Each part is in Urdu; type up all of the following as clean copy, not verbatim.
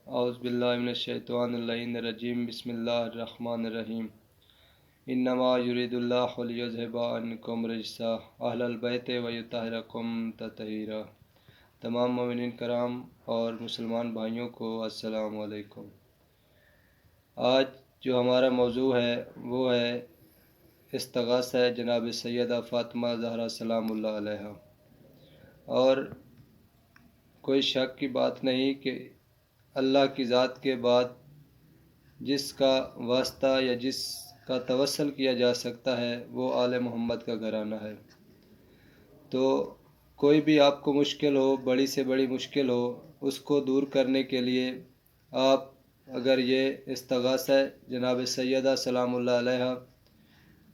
اعوذ باللہ من الشیطان اللعین الرجیم بسم اللہ الرحمن الرحیم انما یرید اللہ لیذھب عنکم الرجس اہل البیت ویطہرکم تطہیرا۔ تمام مومنین کرام اور مسلمان بھائیوں کو السلام علیکم۔ آج جو ہمارا موضوع ہے وہ ہے استغاثہ جناب سیدہ فاطمہ زہرا سلام اللہ علیہا۔ اور کوئی شک کی بات نہیں کہ اللہ کی ذات کے بعد جس کا واسطہ یا جس کا توسل کیا جا سکتا ہے وہ آل محمد کا گھرانہ ہے۔ تو کوئی بھی آپ کو مشکل ہو، بڑی سے بڑی مشکل ہو، اس کو دور کرنے کے لیے آپ اگر یہ استغاثہ جناب سیدہ سلام اللہ علیہا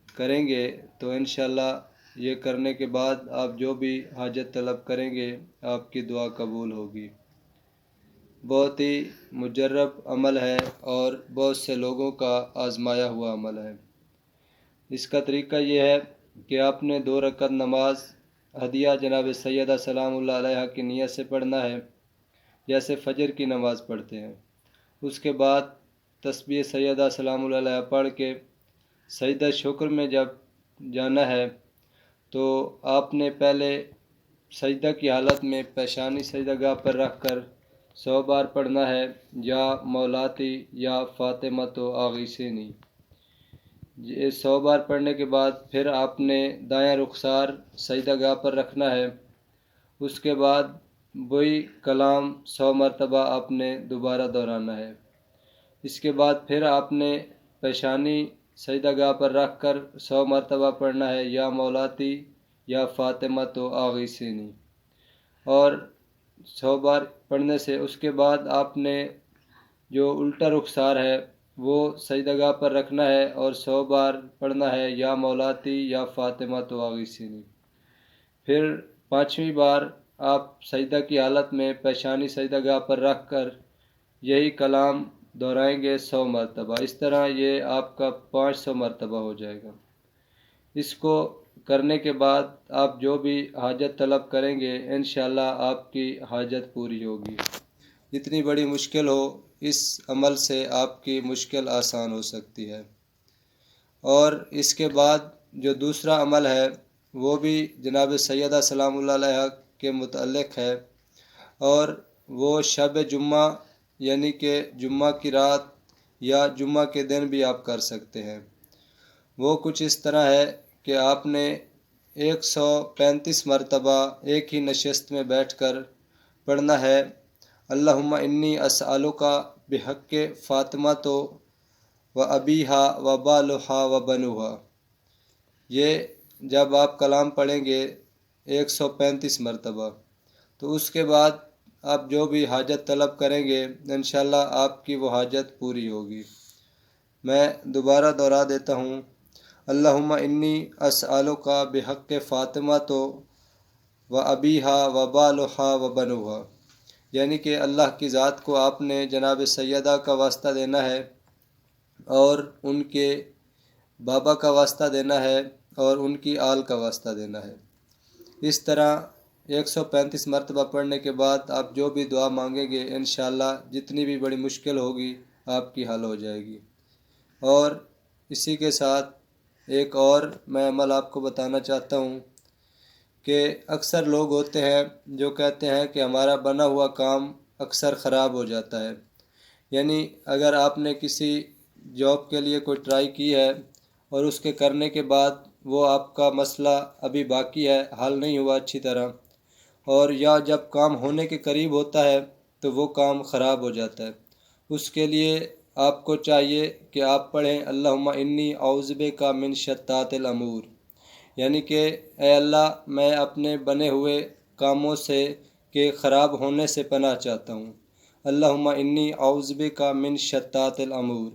کریں گے تو انشاءاللہ یہ کرنے کے بعد آپ جو بھی حاجت طلب کریں گے آپ کی دعا قبول ہوگی۔ بہت ہی مجرب عمل ہے اور بہت سے لوگوں کا آزمایا ہوا عمل ہے۔ اس کا طریقہ یہ ہے کہ آپ نے 2 رکعت نماز ہدیہ جناب سیدہ سلام اللہ علیہا کی نیت سے پڑھنا ہے، جیسے فجر کی نماز پڑھتے ہیں۔ اس کے بعد تسبیح سیدہ سلام اللہ علیہا پڑھ کے سجدہ شکر میں جب جانا ہے تو آپ نے پہلے سجدہ کی حالت میں پیشانی سجدہ گاہ پر رکھ کر 100 بار پڑھنا ہے، یا مولاتی یا فاطمہ تو آغیثنی۔ یہ 100 بار پڑھنے کے بعد پھر آپ نے دایاں رخسار سجدہ گاہ پر رکھنا ہے۔ اس کے بعد وہی کلام 100 مرتبہ آپ نے دوبارہ دہرانا ہے۔ اس کے بعد پھر آپ نے پیشانی سجدہ گاہ پر رکھ کر 100 مرتبہ پڑھنا ہے، یا مولاتی یا فاطمہ تو آغیثنی، اور 100 بار پڑھنے سے اس کے بعد آپ نے جو الٹا رخسار ہے وہ سجدہ گاہ پر رکھنا ہے اور 100 بار پڑھنا ہے، یا مولاتی یا فاطمہ تو آغیثنی۔ پھر 5ویں بار آپ سجدہ کی حالت میں پیشانی سجدہ گاہ پر رکھ کر یہی کلام دہرائیں گے 100 مرتبہ۔ اس طرح یہ آپ کا 500 مرتبہ ہو جائے گا۔ اس کو کرنے کے بعد آپ جو بھی حاجت طلب کریں گے انشاءاللہ آپ کی حاجت پوری ہوگی۔ جتنی بڑی مشکل ہو اس عمل سے آپ کی مشکل آسان ہو سکتی ہے۔ اور اس کے بعد جو دوسرا عمل ہے وہ بھی جناب سیدہ سلام اللہ علیہا کے متعلق ہے، اور وہ شب جمعہ یعنی کہ جمعہ کی رات یا جمعہ کے دن بھی آپ کر سکتے ہیں۔ وہ کچھ اس طرح ہے کہ آپ نے 135 مرتبہ ایک ہی نشست میں بیٹھ کر پڑھنا ہے، اللہم انی اسألک بحق فاطمہ تو و ابیہا و بالہا و بنوہا۔ یہ جب آپ کلام پڑھیں گے 135 مرتبہ تو اس کے بعد آپ جو بھی حاجت طلب کریں گے انشاءاللہ آپ کی وہ حاجت پوری ہوگی۔ میں دوبارہ دہرا دیتا ہوں، اللہم انی اسألک بحق فاطمہ تو و ابیہا و بالہا و بنوہا، یعنی کہ اللہ کی ذات کو آپ نے جناب سیدہ کا واسطہ دینا ہے اور ان کے بابا کا واسطہ دینا ہے اور ان کی آل کا واسطہ دینا ہے۔ اس طرح 135 مرتبہ پڑھنے کے بعد آپ جو بھی دعا مانگیں گے انشاءاللہ جتنی بھی بڑی مشکل ہوگی آپ کی حل ہو جائے گی۔ اور اسی کے ساتھ ایک اور میں عمل آپ کو بتانا چاہتا ہوں کہ اکثر لوگ ہوتے ہیں جو کہتے ہیں کہ ہمارا بنا ہوا کام اکثر خراب ہو جاتا ہے، یعنی اگر آپ نے کسی جاب کے لیے کوئی ٹرائی کی ہے اور اس کے کرنے کے بعد وہ آپ کا مسئلہ ابھی باقی ہے، حل نہیں ہوا اچھی طرح، اور یا جب کام ہونے کے قریب ہوتا ہے تو وہ کام خراب ہو جاتا ہے، اس کے لیے آپ کو چاہیے کہ آپ پڑھیں اللہم انی اعوذ بک من شتات الامور، یعنی کہ اے اللہ میں اپنے بنے ہوئے کاموں سے کے خراب ہونے سے پناہ چاہتا ہوں، اللہم انی اعوذ بک من شتات الامور۔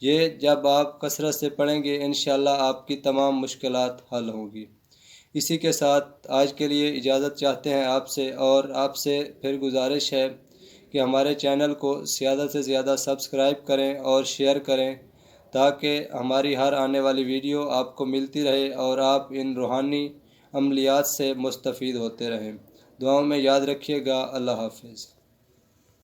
یہ جب آپ کثرت سے پڑھیں گے انشاءاللہ آپ کی تمام مشکلات حل ہوں گی۔ اسی کے ساتھ آج کے لیے اجازت چاہتے ہیں آپ سے، اور آپ سے پھر گزارش ہے کہ ہمارے چینل کو زیادہ سے زیادہ سبسکرائب کریں اور شیئر کریں تاکہ ہماری ہر آنے والی ویڈیو آپ کو ملتی رہے اور آپ ان روحانی عملیات سے مستفید ہوتے رہیں۔ دعاؤں میں یاد رکھیے گا۔ اللہ حافظ۔